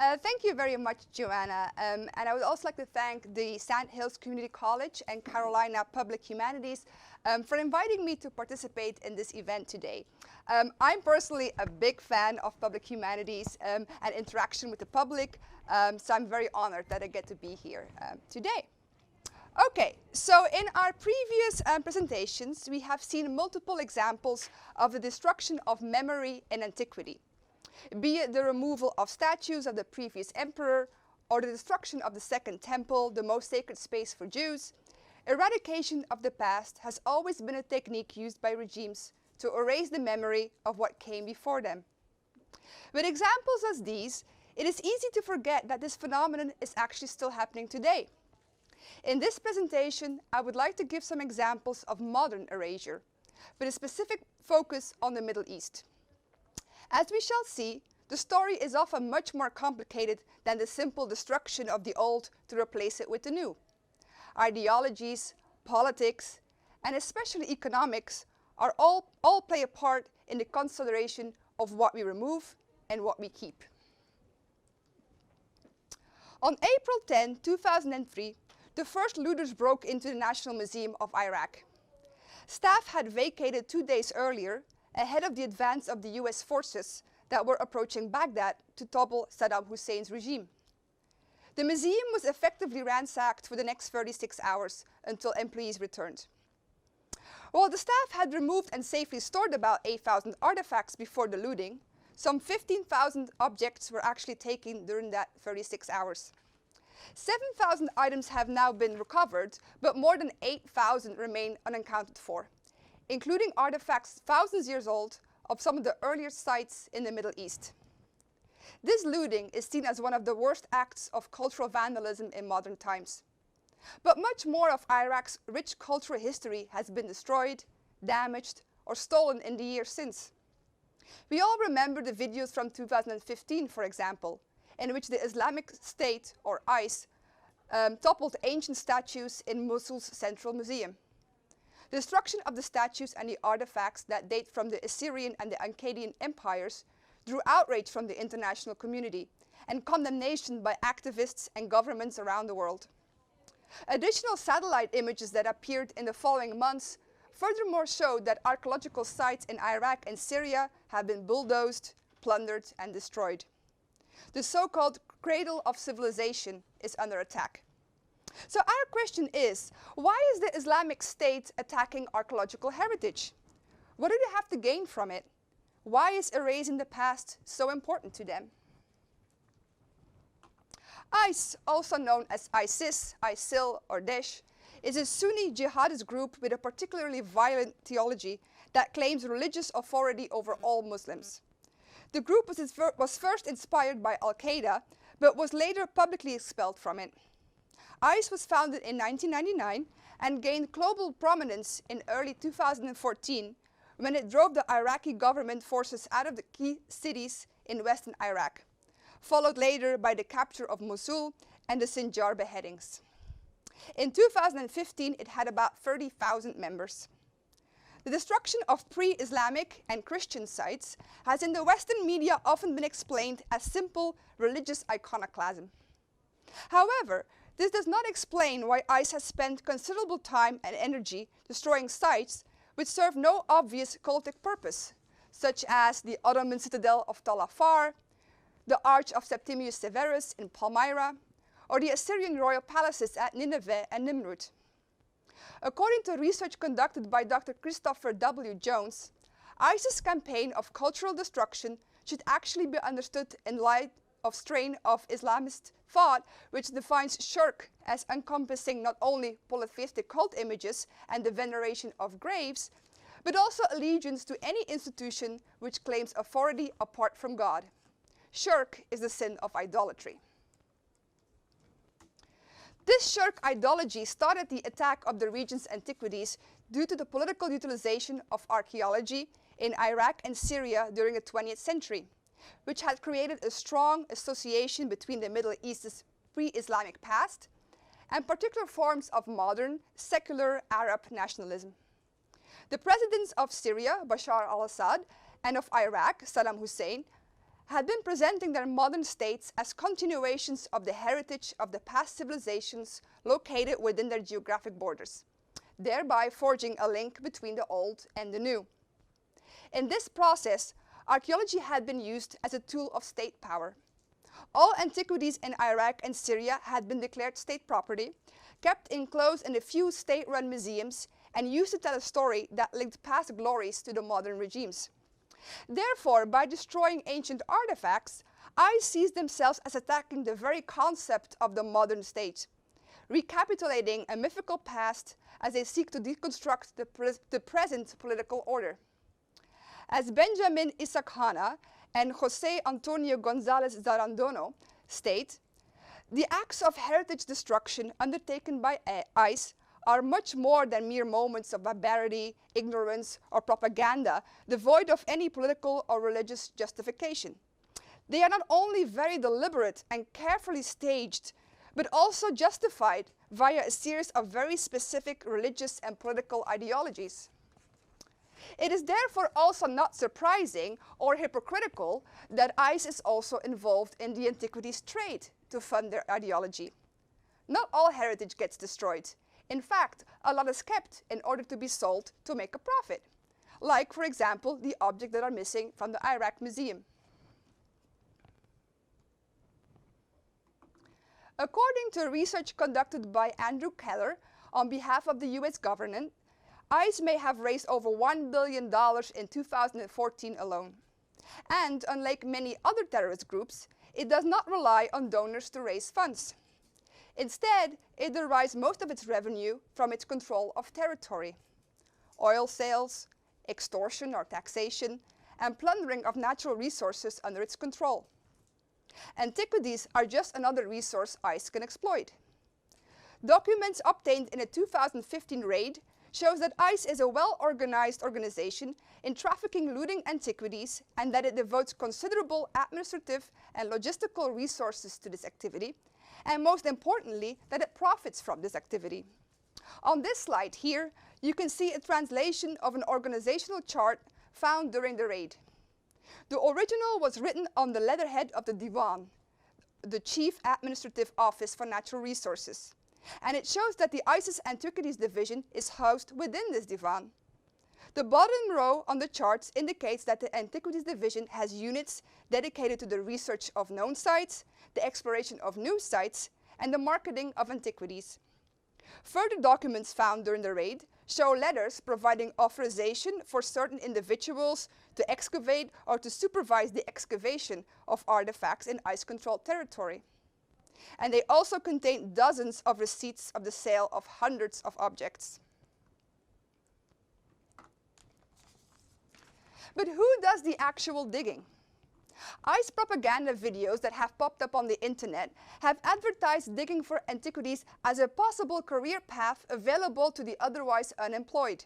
Thank you very much, Joanna. And I would also like to thank the Sandhills Community College and Carolina Public Humanities for inviting me to participate in this event today. I'm personally a big fan of public humanities and interaction with the public, so I'm very honored that I get to be here today. Okay, so in our previous presentations, we have seen multiple examples of the destruction of memory in antiquity, be it the removal of statues of the previous emperor, or the destruction of the Second Temple, the most sacred space for Jews. Eradication of the past has always been a technique used by regimes to erase the memory of what came before them. With examples as these, it is easy to forget that this phenomenon is actually still happening today. In this presentation, I would like to give some examples of modern erasure, with a specific focus on the Middle East. As we shall see, the story is often much more complicated than the simple destruction of the old to replace it with the new. Ideologies, politics, and especially economics are all play a part in the consideration of what we remove and what we keep. On April 10, 2003, the first looters broke into the National Museum of Iraq. Staff had vacated 2 days earlier, ahead of the advance of the US forces that were approaching Baghdad to topple Saddam Hussein's regime. The museum was effectively ransacked for the next 36 hours until employees returned. While the staff had removed and safely stored about 8,000 artifacts before the looting, some 15,000 objects were actually taken during that 36 hours. 7,000 items have now been recovered, but more than 8,000 remain unaccounted for, including artifacts thousands years old of some of the earliest sites in the Middle East. This looting is seen as one of the worst acts of cultural vandalism in modern times. But much more of Iraq's rich cultural history has been destroyed, damaged, or stolen in the years since. We all remember the videos from 2015, for example, in which the Islamic State, or ICE, toppled ancient statues in Mosul's Central Museum. The destruction of the statues and the artifacts that date from the Assyrian and the Akkadian empires drew outrage from the international community and condemnation by activists and governments around the world. Additional satellite images that appeared in the following months furthermore showed that archaeological sites in Iraq and Syria have been bulldozed, plundered, and destroyed. The so-called cradle of civilization is under attack. So our question is, why is the Islamic State attacking archaeological heritage? What do they have to gain from it? Why is erasing the past so important to them? ICE, also known as ISIS, ISIL, or Daesh, is a Sunni jihadist group with a particularly violent theology that claims religious authority over all Muslims. The group was first inspired by Al-Qaeda, but was later publicly expelled from it. ICE was founded in 1999 and gained global prominence in early 2014 when it drove the Iraqi government forces out of the key cities in western Iraq, followed later by the capture of Mosul and the Sinjar beheadings. In 2015, it had about 30,000 members. The destruction of pre-Islamic and Christian sites has in the Western media often been explained as simple religious iconoclasm. However, this does not explain why ICE has spent considerable time and energy destroying sites which serve no obvious cultic purpose, such as the Ottoman citadel of Tal Afar, the Arch of Septimius Severus in Palmyra, or the Assyrian royal palaces at Nineveh and Nimrud. According to research conducted by Dr. Christopher W. Jones, ICE's campaign of cultural destruction should actually be understood in light of strain of Islamist thought, which defines shirk as encompassing not only polytheistic cult images and the veneration of graves, but also allegiance to any institution which claims authority apart from God. Shirk is the sin of idolatry. This shirk ideology started the attack of the region's antiquities due to the political utilization of archaeology in Iraq and Syria during the 20th century, which had created a strong association between the Middle East's pre-Islamic past and particular forms of modern, secular Arab nationalism. The presidents of Syria, Bashar al-Assad, and of Iraq, Saddam Hussein, had been presenting their modern states as continuations of the heritage of the past civilizations located within their geographic borders, thereby forging a link between the old and the new. In this process, archaeology had been used as a tool of state power. All antiquities in Iraq and Syria had been declared state property, kept enclosed in a few state-run museums, and used to tell a story that linked past glories to the modern regimes. Therefore, by destroying ancient artifacts, ICE sees themselves as attacking the very concept of the modern state, recapitulating a mythical past as they seek to deconstruct the present political order. As Benjamin Issakhana and José Antonio González Zarandono state, the acts of heritage destruction undertaken by ICE are much more than mere moments of barbarity, ignorance, or propaganda, devoid of any political or religious justification. They are not only very deliberate and carefully staged, but also justified via a series of very specific religious and political ideologies. It is therefore also not surprising or hypocritical that ICE is also involved in the antiquities trade to fund their ideology. Not all heritage gets destroyed. In fact, a lot is kept in order to be sold to make a profit, like, for example, the objects that are missing from the Iraq Museum. According to research conducted by Andrew Keller on behalf of the US government, ICE may have raised over $1 billion in 2014 alone. And unlike many other terrorist groups, it does not rely on donors to raise funds. Instead, it derives most of its revenue from its control of territory. Oil sales, extortion or taxation, and plundering of natural resources under its control. Antiquities are just another resource ICE can exploit. Documents obtained in a 2015 raid shows that ICE is a well-organized organization in trafficking looting antiquities and that it devotes considerable administrative and logistical resources to this activity, and most importantly, that it profits from this activity. On this slide here, you can see a translation of an organizational chart found during the raid. The original was written on the letterhead of the Diwan, the Chief Administrative Office for Natural Resources. And it shows that the ISIS Antiquities Division is housed within this Divan. The bottom row on the charts indicates that the Antiquities Division has units dedicated to the research of known sites, the exploration of new sites, and the marketing of antiquities. Further documents found during the raid show letters providing authorization for certain individuals to excavate or to supervise the excavation of artifacts in ICE-controlled territory. And they also contain dozens of receipts of the sale of hundreds of objects. But who does the actual digging? ICE propaganda videos that have popped up on the internet have advertised digging for antiquities as a possible career path available to the otherwise unemployed.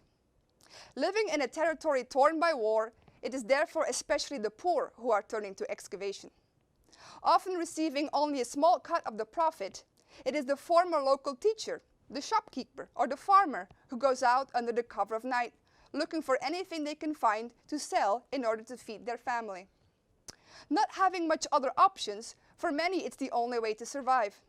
Living in a territory torn by war, it is therefore especially the poor who are turning to excavation. Often receiving only a small cut of the profit, it is the former local teacher, the shopkeeper, or the farmer who goes out under the cover of night, looking for anything they can find to sell in order to feed their family. Not having much other options, for many it's the only way to survive.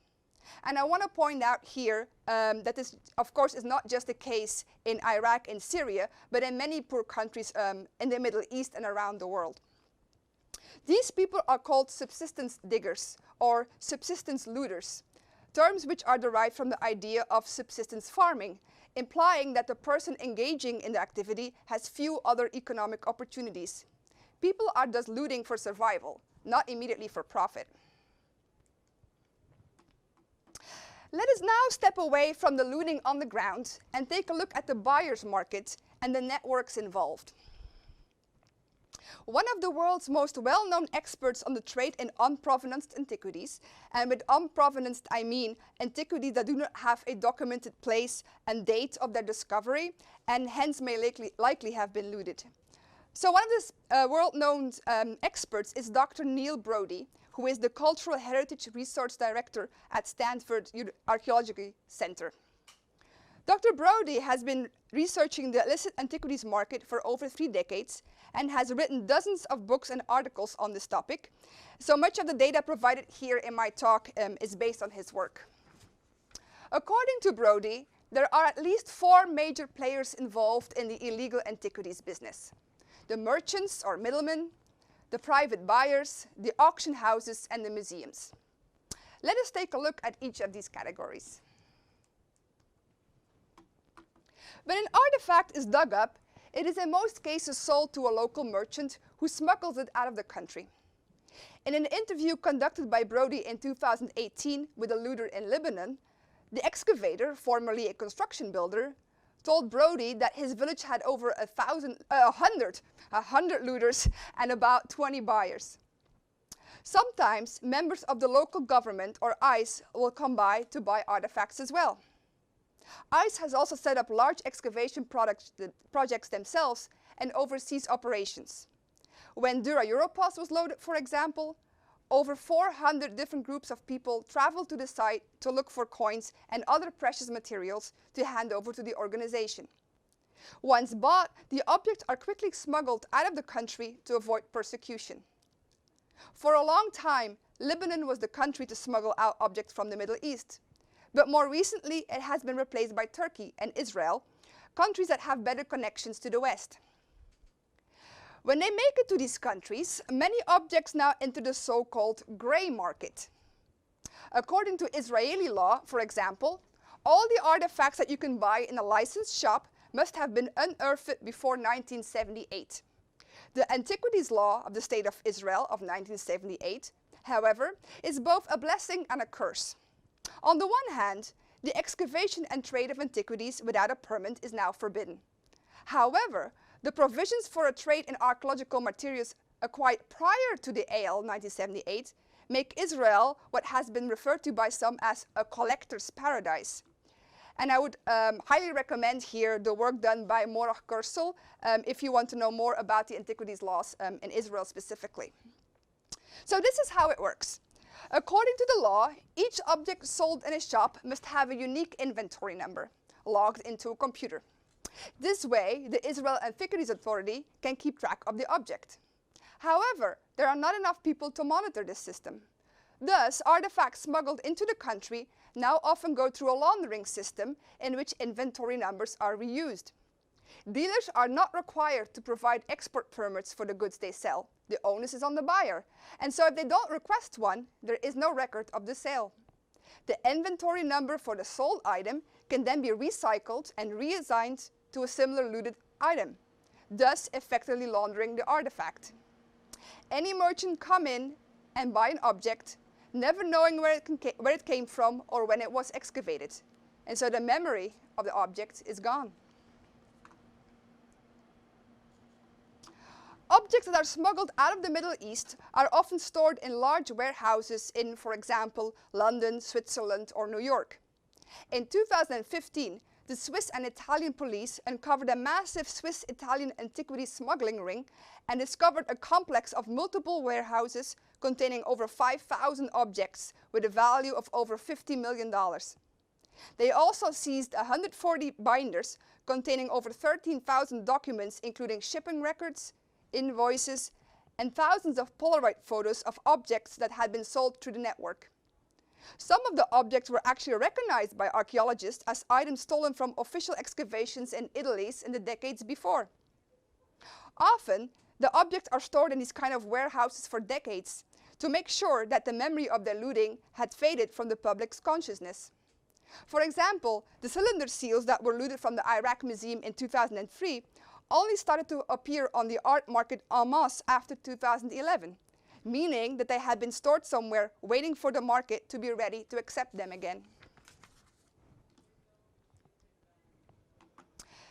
And I want to point out here that this, of course, is not just the case in Iraq and Syria, but in many poor countries in the Middle East and around the world. These people are called subsistence diggers or subsistence looters, terms which are derived from the idea of subsistence farming, implying that the person engaging in the activity has few other economic opportunities. People are thus looting for survival, not immediately for profit. Let us now step away from the looting on the ground and take a look at the buyer's market and the networks involved. One of the world's most well-known experts on the trade in unprovenanced antiquities, and with unprovenanced I mean antiquities that do not have a documented place and date of their discovery, and hence may likely have been looted. So one of the world-known experts is Dr. Neil Brody, who is the Cultural Heritage Research Director at Stanford Archaeological Center. Dr. Brody has been researching the illicit antiquities market for over 3 decades and has written dozens of books and articles on this topic. So much of the data provided here in my talk is based on his work. According to Brody, there are at least 4 major players involved in the illegal antiquities business: the merchants or middlemen, the private buyers, the auction houses, and the museums. Let us take a look at each of these categories. When an artifact is dug up, it is in most cases sold to a local merchant who smuggles it out of the country. In an interview conducted by Brody in 2018 with a looter in Lebanon, the excavator, formerly a construction builder, told Brody that his village had over 100 looters and about 20 buyers. Sometimes members of the local government or ICE will come by to buy artifacts as well. ICE has also set up large excavation projects themselves and overseas operations. When Dura Europos was loaded, for example, over 400 different groups of people traveled to the site to look for coins and other precious materials to hand over to the organization. Once bought, the objects are quickly smuggled out of the country to avoid persecution. For a long time, Lebanon was the country to smuggle out objects from the Middle East. But more recently, it has been replaced by Turkey and Israel, countries that have better connections to the West. When they make it to these countries, many objects now enter the so-called gray market. According to Israeli law, for example, all the artifacts that you can buy in a licensed shop must have been unearthed before 1978. The Antiquities Law of the State of Israel of 1978, however, is both a blessing and a curse. On the one hand, the excavation and trade of antiquities without a permit is now forbidden. However, the provisions for a trade in archaeological materials acquired prior to the AL 1978 make Israel what has been referred to by some as a collector's paradise. And I would highly recommend here the work done by Morach Kursel if you want to know more about the antiquities laws in Israel specifically. So this is how it works. According to the law, each object sold in a shop must have a unique inventory number logged into a computer. This way, the Israel Antiquities Authority can keep track of the object. However, there are not enough people to monitor this system. Thus, artifacts smuggled into the country now often go through a laundering system in which inventory numbers are reused. Dealers are not required to provide export permits for the goods they sell. The onus is on the buyer. And so if they don't request one, there is no record of the sale. The inventory number for the sold item can then be recycled and reassigned to a similar looted item, thus effectively laundering the artifact. Any merchant come in and buy an object, never knowing where it came from or when it was excavated. And so the memory of the object is gone. Objects that are smuggled out of the Middle East are often stored in large warehouses in, for example, London, Switzerland, or New York. In 2015, the Swiss and Italian police uncovered a massive Swiss-Italian antiquities smuggling ring and discovered a complex of multiple warehouses containing over 5,000 objects with a value of over $50 million. They also seized 140 binders containing over 13,000 documents, including shipping records, invoices, and thousands of Polaroid photos of objects that had been sold through the network. Some of the objects were actually recognized by archaeologists as items stolen from official excavations in Italy in the decades before. Often, the objects are stored in these kind of warehouses for decades to make sure that the memory of their looting had faded from the public's consciousness. For example, the cylinder seals that were looted from the Iraq Museum in 2003 only started to appear on the art market en masse after 2011, meaning that they had been stored somewhere waiting for the market to be ready to accept them again.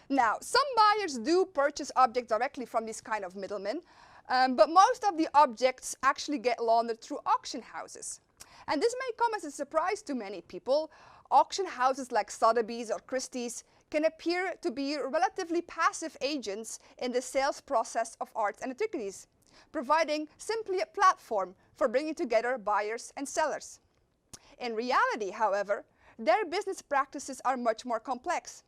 Now, some buyers do purchase objects directly from these kind of middlemen, but most of the objects actually get laundered through auction houses. And this may come as a surprise to many people. Auction houses like Sotheby's or Christie's can appear to be relatively passive agents in the sales process of art and antiquities, providing simply a platform for bringing together buyers and sellers. In reality, however, their business practices are much more complex.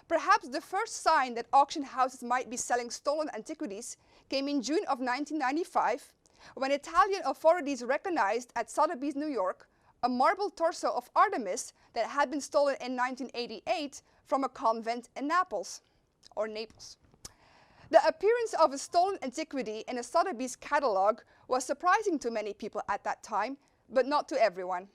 Perhaps the first sign that auction houses might be selling stolen antiquities came in June of 1995, when Italian authorities recognized at Sotheby's, New York, a marble torso of Artemis that had been stolen in 1988 from a convent in Naples. The appearance of a stolen antiquity in a Sotheby's catalog was surprising to many people at that time, but not to everyone.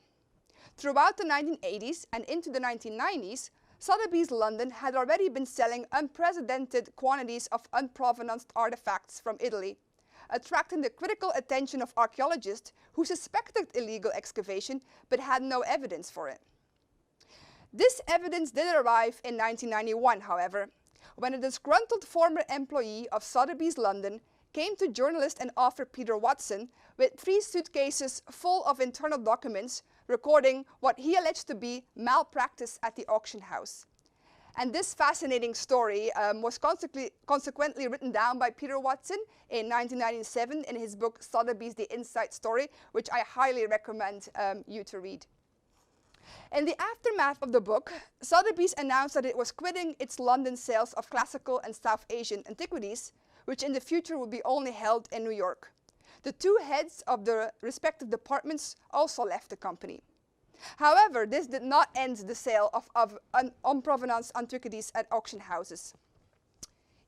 Throughout the 1980s and into the 1990s, Sotheby's London had already been selling unprecedented quantities of unprovenanced artifacts from Italy, attracting the critical attention of archaeologists who suspected illegal excavation but had no evidence for it. This evidence did arrive in 1991, however, when a disgruntled former employee of Sotheby's London came to journalist and author Peter Watson with 3 suitcases full of internal documents recording what he alleged to be malpractice at the auction house. And this fascinating story was consequently written down by Peter Watson in 1997 in his book Sotheby's: The Inside Story, which I highly recommend you to read. In the aftermath of the book, Sotheby's announced that it was quitting its London sales of classical and South Asian antiquities, which in the future would be only held in New York. The 2 heads of the respective departments also left the company. However, this did not end the sale of unprovenanced antiquities at auction houses.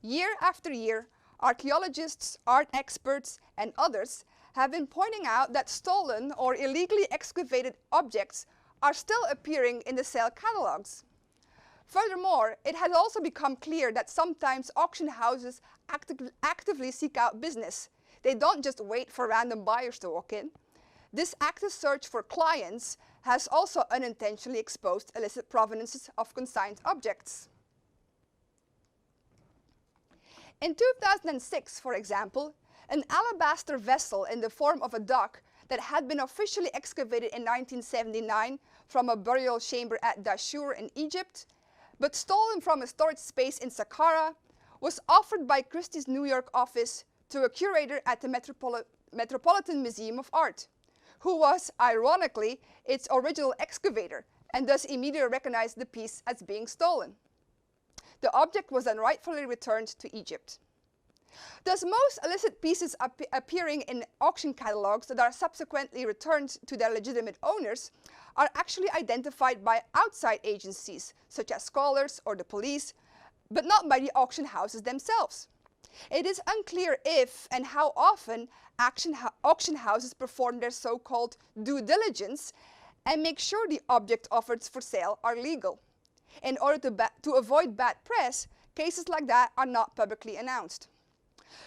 Year after year, archaeologists, art experts, and others have been pointing out that stolen or illegally excavated objects are still appearing in the sale catalogs. Furthermore, it has also become clear that sometimes auction houses actively seek out business. They don't just wait for random buyers to walk in. This active search for clients has also unintentionally exposed illicit provenances of consigned objects. In 2006, for example, an alabaster vessel in the form of a duck that had been officially excavated in 1979 from a burial chamber at Dashur in Egypt, but stolen from a storage space in Saqqara, was offered by Christie's New York office to a curator at the Metropolitan Museum of Art, who was, ironically, its original excavator, and thus immediately recognized the piece as being stolen. The object was then rightfully returned to Egypt. Thus, most illicit pieces appearing in auction catalogs that are subsequently returned to their legitimate owners are actually identified by outside agencies, such as scholars or the police, but not by the auction houses themselves. It is unclear if and how often auction houses perform their so-called due diligence and make sure the objects offered for sale are legal. In order to avoid bad press, cases like that are not publicly announced.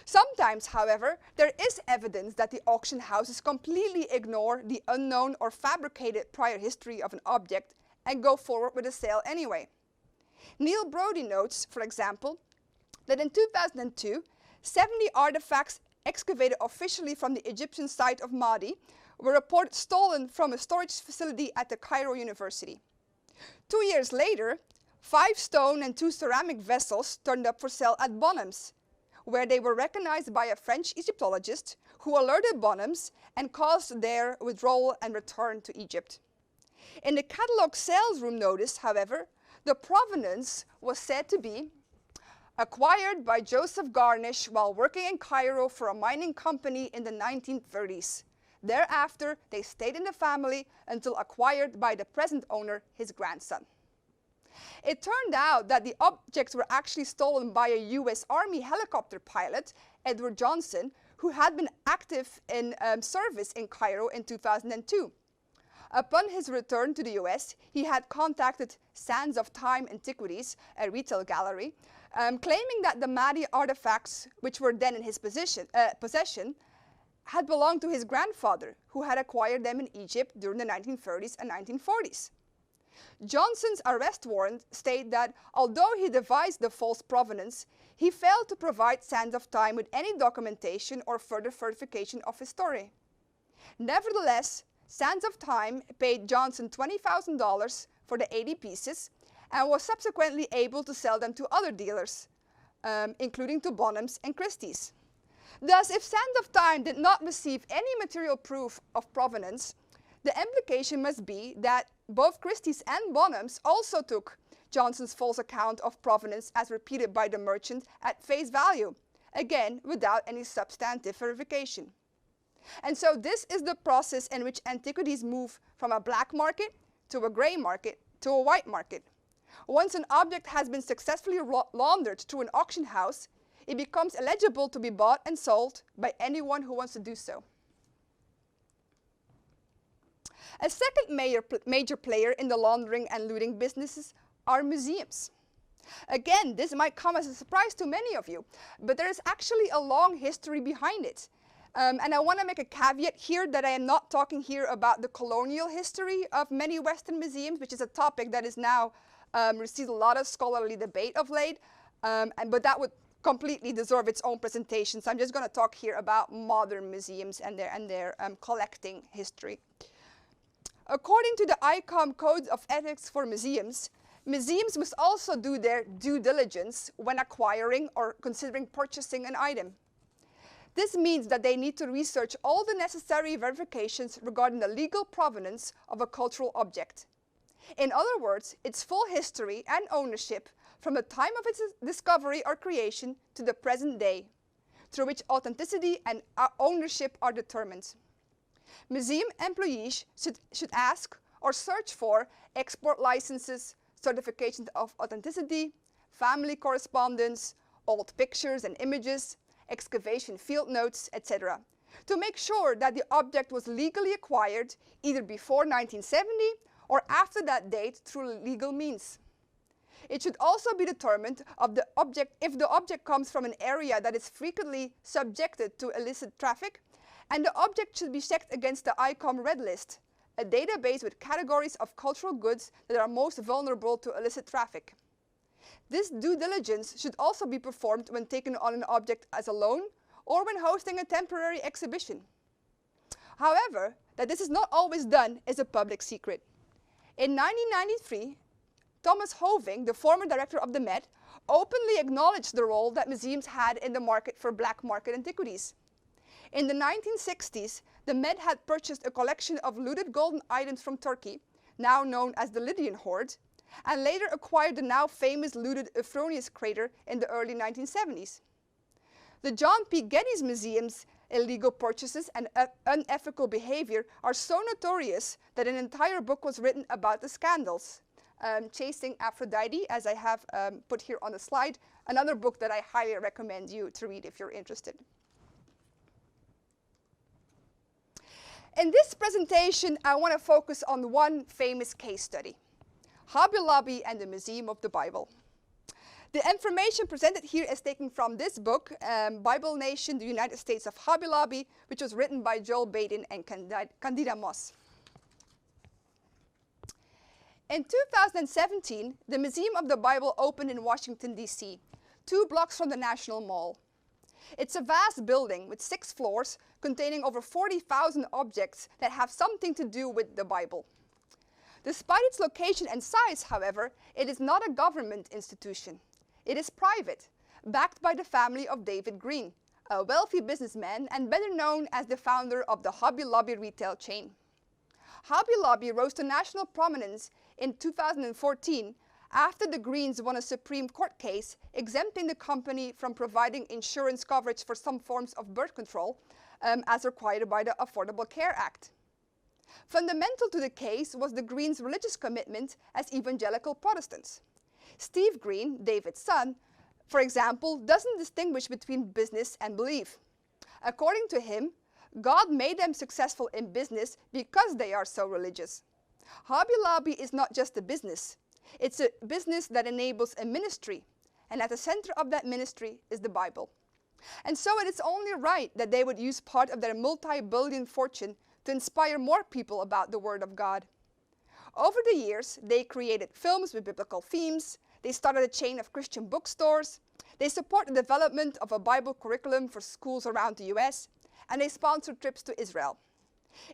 Sometimes, however, there is evidence that the auction houses completely ignore the unknown or fabricated prior history of an object and go forward with a sale anyway. Neil Brody notes, for example, that in 2002, 70 artifacts excavated officially from the Egyptian site of Mahdi were reported stolen from a storage facility at the Cairo University. 2 years later, 5 stone and 2 ceramic vessels turned up for sale at Bonhams, where they were recognized by a French Egyptologist who alerted Bonhams and caused their withdrawal and return to Egypt. In the catalog sales room notice, however, the provenance was said to be acquired by Joseph Garnish while working in Cairo for a mining company in the 1930s. Thereafter, they stayed in the family until acquired by the present owner, his grandson. It turned out that the objects were actually stolen by a US Army helicopter pilot, Edward Johnson, who had been active in service in Cairo in 2002. Upon his return to the US, he had contacted Sands of Time Antiquities, a retail gallery, claiming that the Mahdi artifacts, which were then in his possession, had belonged to his grandfather, who had acquired them in Egypt during the 1930s and 1940s. Johnson's arrest warrant stated that although he devised the false provenance, he failed to provide Sands of Time with any documentation or further verification of his story. Nevertheless, Sands of Time paid Johnson $20,000 for the 80 pieces and was subsequently able to sell them to other dealers, including to Bonhams and Christie's. Thus, if Sands of Time did not receive any material proof of provenance, the implication must be that both Christie's and Bonhams also took Johnson's false account of provenance as repeated by the merchant at face value, again without any substantive verification. And so this is the process in which antiquities move from a black market to a gray market to a white market. Once an object has been successfully laundered through an auction house, it becomes eligible to be bought and sold by anyone who wants to do so. A second major player in the laundering and looting businesses are museums. Again, this might come as a surprise to many of you, but there is actually a long history behind it. And I want to make a caveat here that I am not talking here about the colonial history of many Western museums, which is a topic that is now received a lot of scholarly debate of late, but that would completely deserve its own presentation. So I'm just going to talk here about modern museums and their collecting history. According to the ICOM Code of Ethics for Museums, museums must also do their due diligence when acquiring or considering purchasing an item. This means that they need to research all the necessary verifications regarding the legal provenance of a cultural object. In other words, its full history and ownership from the time of its discovery or creation to the present day, through which authenticity and ownership are determined. Museum employees should ask or search for export licenses, certifications of authenticity, family correspondence, old pictures and images, excavation field notes, etc., to make sure that the object was legally acquired either before 1970 or after that date through legal means. It should also be determined if the object comes from an area that is frequently subjected to illicit traffic, and the object should be checked against the ICOM Red List, a database with categories of cultural goods that are most vulnerable to illicit traffic. This due diligence should also be performed when taking on an object as a loan or when hosting a temporary exhibition. However, that this is not always done is a public secret. In 1993, Thomas Hoving, the former director of the Met, openly acknowledged the role that museums had in the market for black market antiquities. In the 1960s, the Met had purchased a collection of looted golden items from Turkey, now known as the Lydian Hoard, and later acquired the now famous looted Euphronius crater in the early 1970s. The John P. Geddes Museum's illegal purchases and unethical behavior are so notorious that an entire book was written about the scandals. Chasing Aphrodite, as I have put here on the slide, another book that I highly recommend you to read if you're interested. In this presentation, I want to focus on one famous case study, Hobby Lobby and the Museum of the Bible. The information presented here is taken from this book, Bible Nation, the United States of Hobby Lobby, which was written by Joel Baden and Candida Moss. In 2017, the Museum of the Bible opened in Washington, D.C., 2 blocks from the National Mall. It's a vast building with 6 floors containing over 40,000 objects that have something to do with the Bible. Despite its location and size, however, it is not a government institution. It is private, backed by the family of David Green, a wealthy businessman and better known as the founder of the Hobby Lobby retail chain. Hobby Lobby rose to national prominence in 2014 after the Greens won a Supreme Court case exempting the company from providing insurance coverage for some forms of birth control as required by the Affordable Care Act. Fundamental to the case was the Greens' religious commitment as evangelical Protestants. Steve Green, David's son, for example, doesn't distinguish between business and belief. According to him, God made them successful in business because they are so religious. Hobby Lobby is not just a business. It's a business that enables a ministry, and at the center of that ministry is the Bible. And so it is only right that they would use part of their multi-billion fortune to inspire more people about the Word of God. Over the years, they created films with biblical themes, they started a chain of Christian bookstores, they support the development of a Bible curriculum for schools around the US, and they sponsored trips to Israel.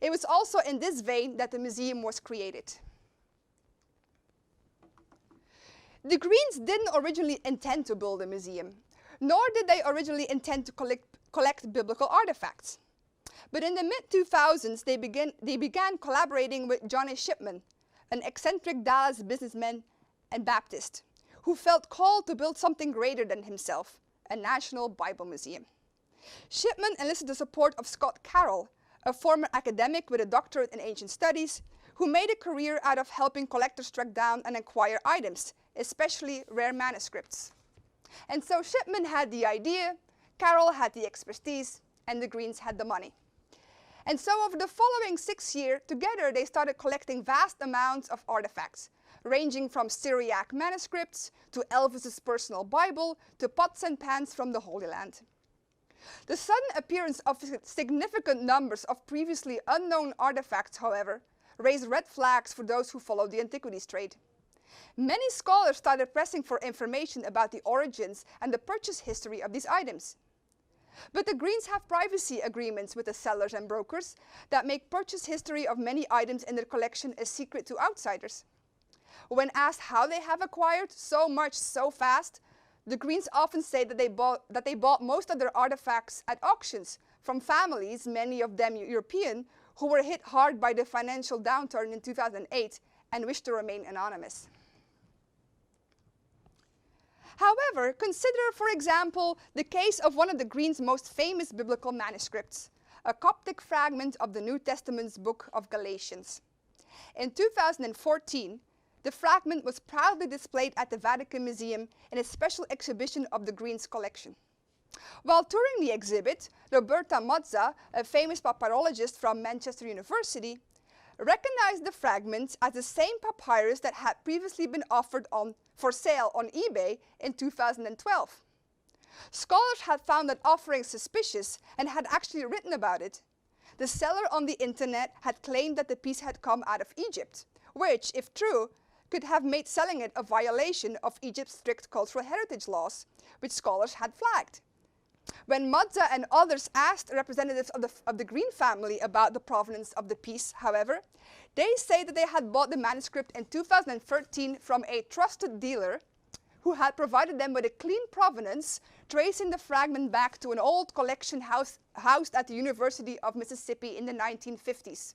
It was also in this vein that the museum was created. The Greens didn't originally intend to build a museum, nor did they originally intend to collect biblical artifacts. But in the mid-2000s, they began collaborating with Johnny Shipman, an eccentric Dallas businessman and Baptist, who felt called to build something greater than himself, a National Bible Museum. Shipman enlisted the support of Scott Carroll, a former academic with a doctorate in ancient studies, who made a career out of helping collectors track down and acquire items, especially rare manuscripts. And so Shipman had the idea, Carroll had the expertise, and the Greens had the money. And so over the following 6 years, together they started collecting vast amounts of artifacts, ranging from Syriac manuscripts to Elvis's personal Bible to pots and pans from the Holy Land. The sudden appearance of significant numbers of previously unknown artifacts, however, raised red flags for those who followed the antiquities trade. Many scholars started pressing for information about the origins and the purchase history of these items. But the Greens have privacy agreements with the sellers and brokers that make purchase history of many items in their collection a secret to outsiders. When asked how they have acquired so much so fast, the Greens often say that they bought most of their artifacts at auctions from families, many of them European, who were hit hard by the financial downturn in 2008 and wished to remain anonymous. However, consider, for example, the case of one of the Greens' most famous biblical manuscripts, a Coptic fragment of the New Testament's book of Galatians. In 2014, the fragment was proudly displayed at the Vatican Museum in a special exhibition of the Greens' collection. While touring the exhibit, Roberta Mazza, a famous papyrologist from Manchester University, recognized the fragment as the same papyrus that had previously been offered for sale on eBay in 2012. Scholars had found that offering suspicious and had actually written about it. The seller on the internet had claimed that the piece had come out of Egypt, which, if true, could have made selling it a violation of Egypt's strict cultural heritage laws, which scholars had flagged. When Mazza and others asked representatives of the Green family about the provenance of the piece, however, they say that they had bought the manuscript in 2013 from a trusted dealer who had provided them with a clean provenance, tracing the fragment back to an old collection housed at the University of Mississippi in the 1950s.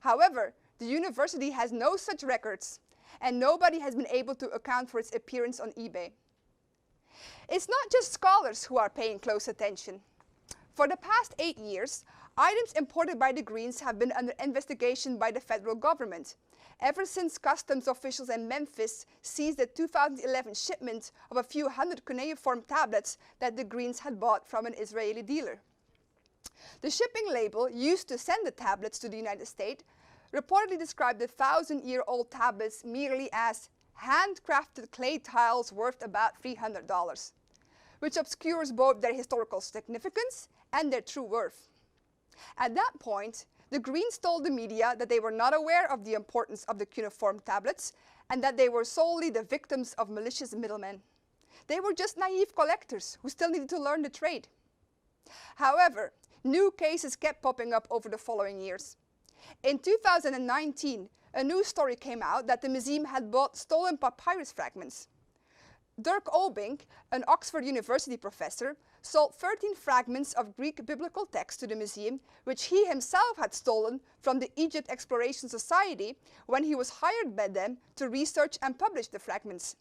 However, the university has no such records, and nobody has been able to account for its appearance on eBay. It's not just scholars who are paying close attention. For the past 8 years, items imported by the Greens have been under investigation by the federal government, ever since customs officials in Memphis seized the 2011 shipment of a few hundred cuneiform tablets that the Greens had bought from an Israeli dealer. The shipping label used to send the tablets to the United States reportedly described the 1,000-year-old tablets merely as handcrafted clay tiles worth about $300, which obscures both their historical significance and their true worth. At that point, the Greens told the media that they were not aware of the importance of the cuneiform tablets and that they were solely the victims of malicious middlemen. They were just naive collectors who still needed to learn the trade. However, new cases kept popping up over the following years. In 2019, a news story came out that the museum had bought stolen papyrus fragments. Dirk Obink, an Oxford University professor, sold 13 fragments of Greek biblical text to the museum, which he himself had stolen from the Egypt Exploration Society when he was hired by them to research and publish the fragments.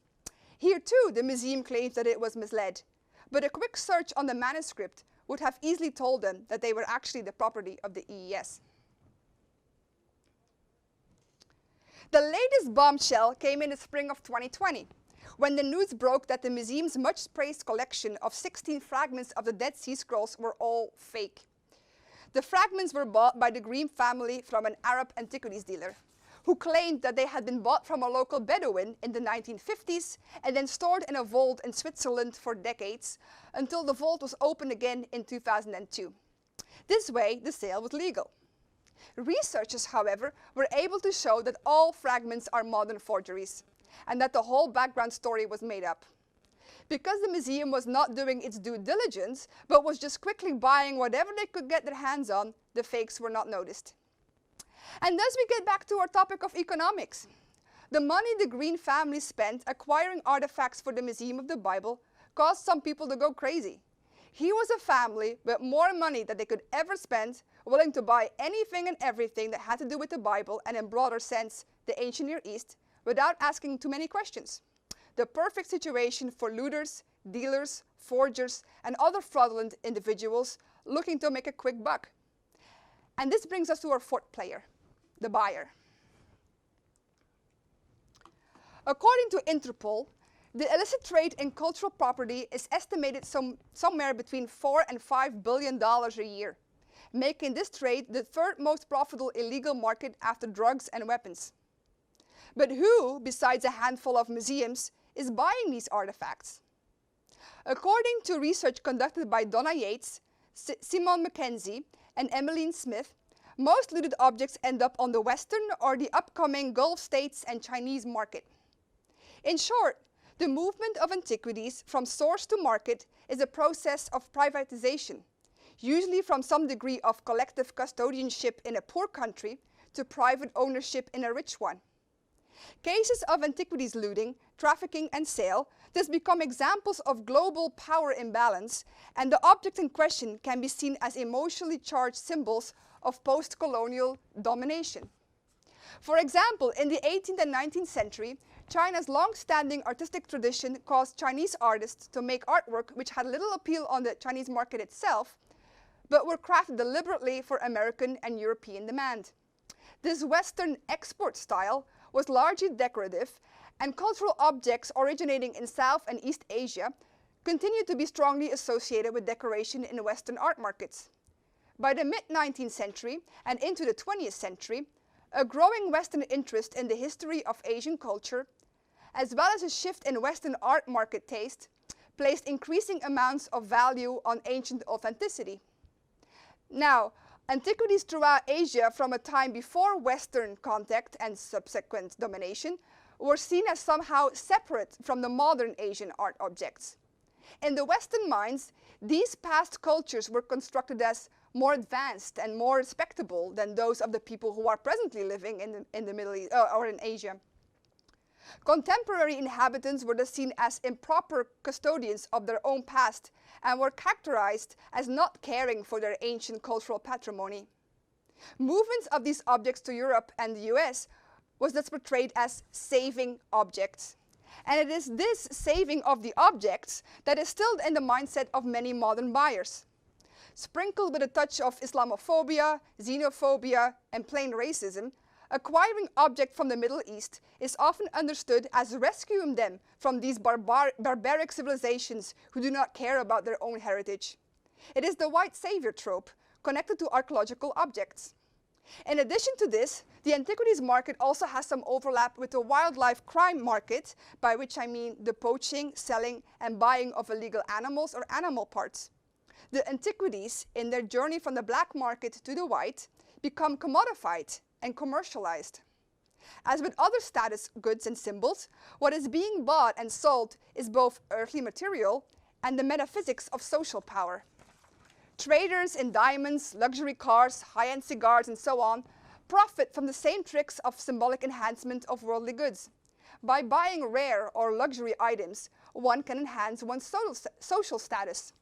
Here too, the museum claims that it was misled, but a quick search on the manuscript would have easily told them that they were actually the property of the EES. The latest bombshell came in the spring of 2020, when the news broke that the museum's much-praised collection of 16 fragments of the Dead Sea Scrolls were all fake. The fragments were bought by the Green family from an Arab antiquities dealer, who claimed that they had been bought from a local Bedouin in the 1950s and then stored in a vault in Switzerland for decades, until the vault was opened again in 2002. This way, the sale was legal. Researchers, however, were able to show that all fragments are modern forgeries, and that the whole background story was made up. Because the museum was not doing its due diligence, but was just quickly buying whatever they could get their hands on, the fakes were not noticed. And thus we get back to our topic of economics. The money the Green family spent acquiring artifacts for the Museum of the Bible caused some people to go crazy. Here was a family with more money than they could ever spend, willing to buy anything and everything that had to do with the Bible and, in broader sense, the ancient Near East, without asking too many questions. The perfect situation for looters, dealers, forgers, and other fraudulent individuals looking to make a quick buck. And this brings us to our fourth player, the buyer. According to Interpol, the illicit trade in cultural property is estimated somewhere between $4 and $5 billion a year, making this trade the third most profitable illegal market after drugs and weapons. But who, besides a handful of museums, is buying these artifacts? According to research conducted by Donna Yates, Simon McKenzie, and Emmeline Smith, most looted objects end up on the Western or the upcoming Gulf states and Chinese market. In short, the movement of antiquities from source to market is a process of privatization, usually from some degree of collective custodianship in a poor country to private ownership in a rich one. Cases of antiquities looting, trafficking, and sale thus become examples of global power imbalance, and the objects in question can be seen as emotionally charged symbols of post-colonial domination. For example, in the 18th and 19th century, China's long-standing artistic tradition caused Chinese artists to make artwork which had little appeal on the Chinese market itself, but were crafted deliberately for American and European demand. This Western export style was largely decorative, and cultural objects originating in South and East Asia continued to be strongly associated with decoration in Western art markets. By the mid-19th century and into the 20th century, a growing Western interest in the history of Asian culture, as well as a shift in Western art market taste, placed increasing amounts of value on ancient authenticity. Now, antiquities throughout Asia from a time before Western contact and subsequent domination were seen as somehow separate from the modern Asian art objects. In the Western minds, these past cultures were constructed as more advanced and more respectable than those of the people who are presently living in the Middle East or in Asia. Contemporary inhabitants were thus seen as improper custodians of their own past and were characterized as not caring for their ancient cultural patrimony. Movements of these objects to Europe and the US was thus portrayed as saving objects. And it is this saving of the objects that is still in the mindset of many modern buyers. Sprinkled with a touch of Islamophobia, xenophobia, and plain racism, acquiring objects from the Middle East is often understood as rescuing them from these barbaric civilizations who do not care about their own heritage. It is the white savior trope connected to archaeological objects. In addition to this, the antiquities market also has some overlap with the wildlife crime market, by which I mean the poaching, selling, and buying of illegal animals or animal parts. The antiquities, in their journey from the black market to the white, become commodified and commercialized. As with other status goods and symbols, what is being bought and sold is both earthly material and the metaphysics of social power. Traders in diamonds, luxury cars, high-end cigars, and so on profit from the same tricks of symbolic enhancement of worldly goods. By buying rare or luxury items, one can enhance one's social status.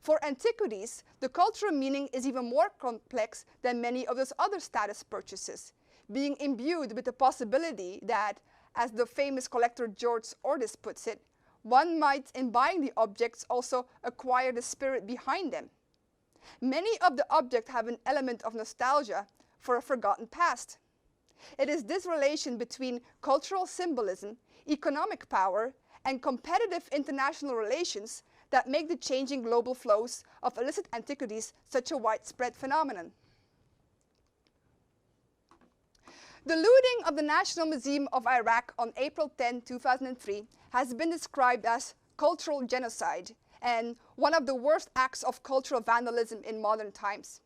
For antiquities, the cultural meaning is even more complex than many of those other status purchases, being imbued with the possibility that, as the famous collector George Ordis puts it, one might, in buying the objects, also acquire the spirit behind them. Many of the objects have an element of nostalgia for a forgotten past. It is this relation between cultural symbolism, economic power, and competitive international relations that make the changing global flows of illicit antiquities such a widespread phenomenon. The looting of the National Museum of Iraq on April 10, 2003 has been described as cultural genocide and one of the worst acts of cultural vandalism in modern times.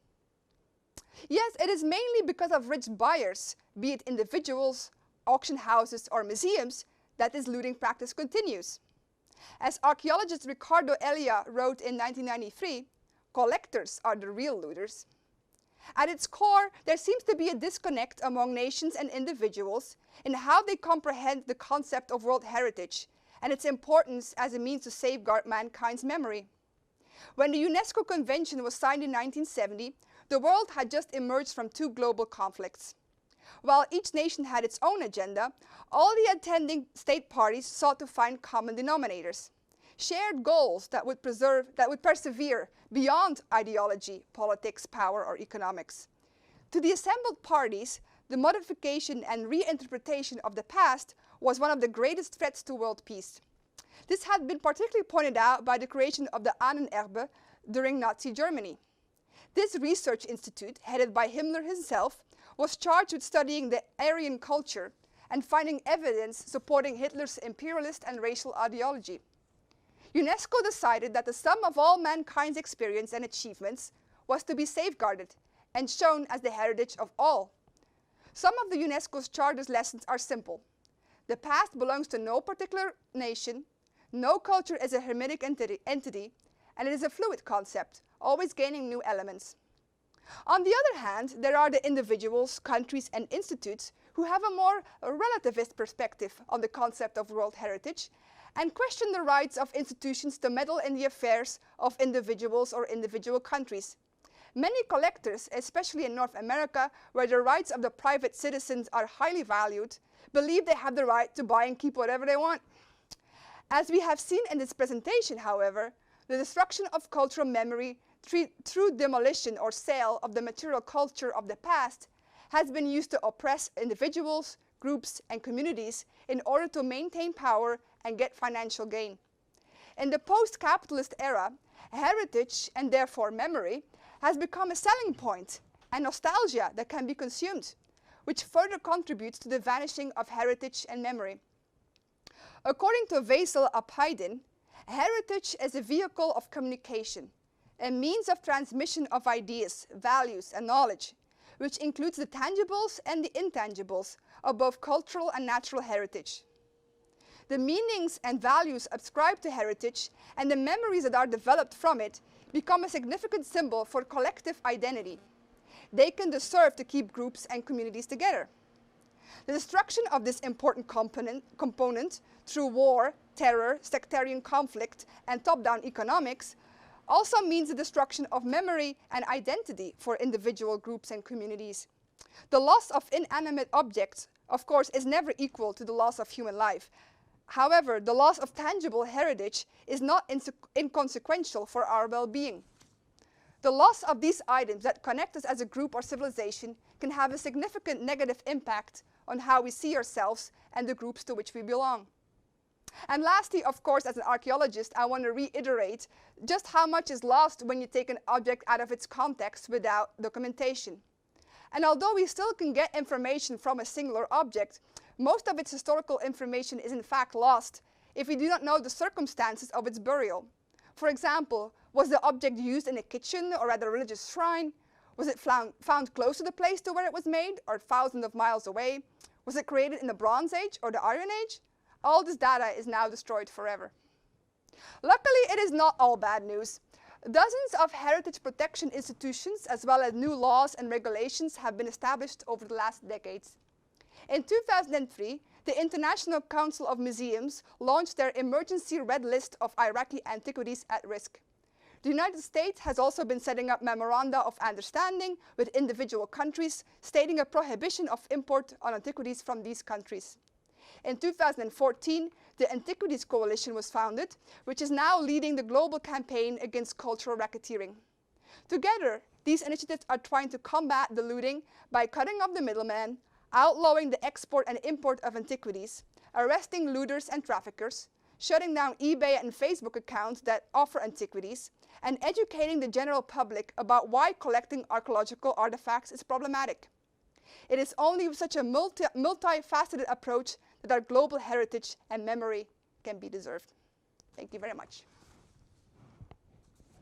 Yes, it is mainly because of rich buyers, be it individuals, auction houses, or museums, that this looting practice continues. As archaeologist Ricardo Elia wrote in 1993, collectors are the real looters. At its core, there seems to be a disconnect among nations and individuals in how they comprehend the concept of world heritage and its importance as a means to safeguard mankind's memory. When the UNESCO Convention was signed in 1970, the world had just emerged from two global conflicts. While each nation had its own agenda, all the attending state parties sought to find common denominators, shared goals that would persevere beyond ideology, politics, power, or economics. To the assembled parties, the modification and reinterpretation of the past was one of the greatest threats to world peace. This had been particularly pointed out by the creation of the Ahnenerbe during Nazi Germany. This research institute, headed by Himmler himself, was charged with studying the Aryan culture and finding evidence supporting Hitler's imperialist and racial ideology. UNESCO decided that the sum of all mankind's experience and achievements was to be safeguarded and shown as the heritage of all. Some of the UNESCO's Charter's lessons are simple. The past belongs to no particular nation, no culture is a hermetic entity, and it is a fluid concept, always gaining new elements. On the other hand, there are the individuals, countries, and institutes who have a more relativist perspective on the concept of world heritage and question the rights of institutions to meddle in the affairs of individuals or individual countries. Many collectors, especially in North America, where the rights of the private citizens are highly valued, believe they have the right to buy and keep whatever they want. As we have seen in this presentation, however, the destruction of cultural memory through demolition or sale of the material culture of the past has been used to oppress individuals, groups, and communities in order to maintain power and get financial gain. In the post-capitalist era, heritage, and therefore memory, has become a selling point and nostalgia that can be consumed, which further contributes to the vanishing of heritage and memory. According to Veysel Aphaydin, heritage is a vehicle of communication, a means of transmission of ideas, values, and knowledge, which includes the tangibles and the intangibles of both cultural and natural heritage. The meanings and values ascribed to heritage and the memories that are developed from it become a significant symbol for collective identity. They can serve to keep groups and communities together. The destruction of this important component through war, terror, sectarian conflict, and top-down economics also means the destruction of memory and identity for individual groups and communities. The loss of inanimate objects, of course, is never equal to the loss of human life. However, the loss of tangible heritage is not inconsequential for our well-being. The loss of these items that connect us as a group or civilization can have a significant negative impact on how we see ourselves and the groups to which we belong. And lastly, of course, as an archaeologist, I want to reiterate just how much is lost when you take an object out of its context without documentation. And although we still can get information from a singular object, most of its historical information is in fact lost if we do not know the circumstances of its burial. For example, was the object used in a kitchen or at a religious shrine? Was it found close to the place to where it was made or thousands of miles away? Was it created in the Bronze Age or the Iron Age? All this data is now destroyed forever. Luckily, it is not all bad news. Dozens of heritage protection institutions, as well as new laws and regulations, have been established over the last decades. In 2003, the International Council of Museums launched their emergency red list of Iraqi antiquities at risk. The United States has also been setting up memoranda of understanding with individual countries, stating a prohibition of import on antiquities from these countries. In 2014, the Antiquities Coalition was founded, which is now leading the global campaign against cultural racketeering. Together, these initiatives are trying to combat the looting by cutting off the middleman, outlawing the export and import of antiquities, arresting looters and traffickers, shutting down eBay and Facebook accounts that offer antiquities, and educating the general public about why collecting archaeological artifacts is problematic. It is only with such a multifaceted approach that our global heritage and memory can be preserved. Thank you very much.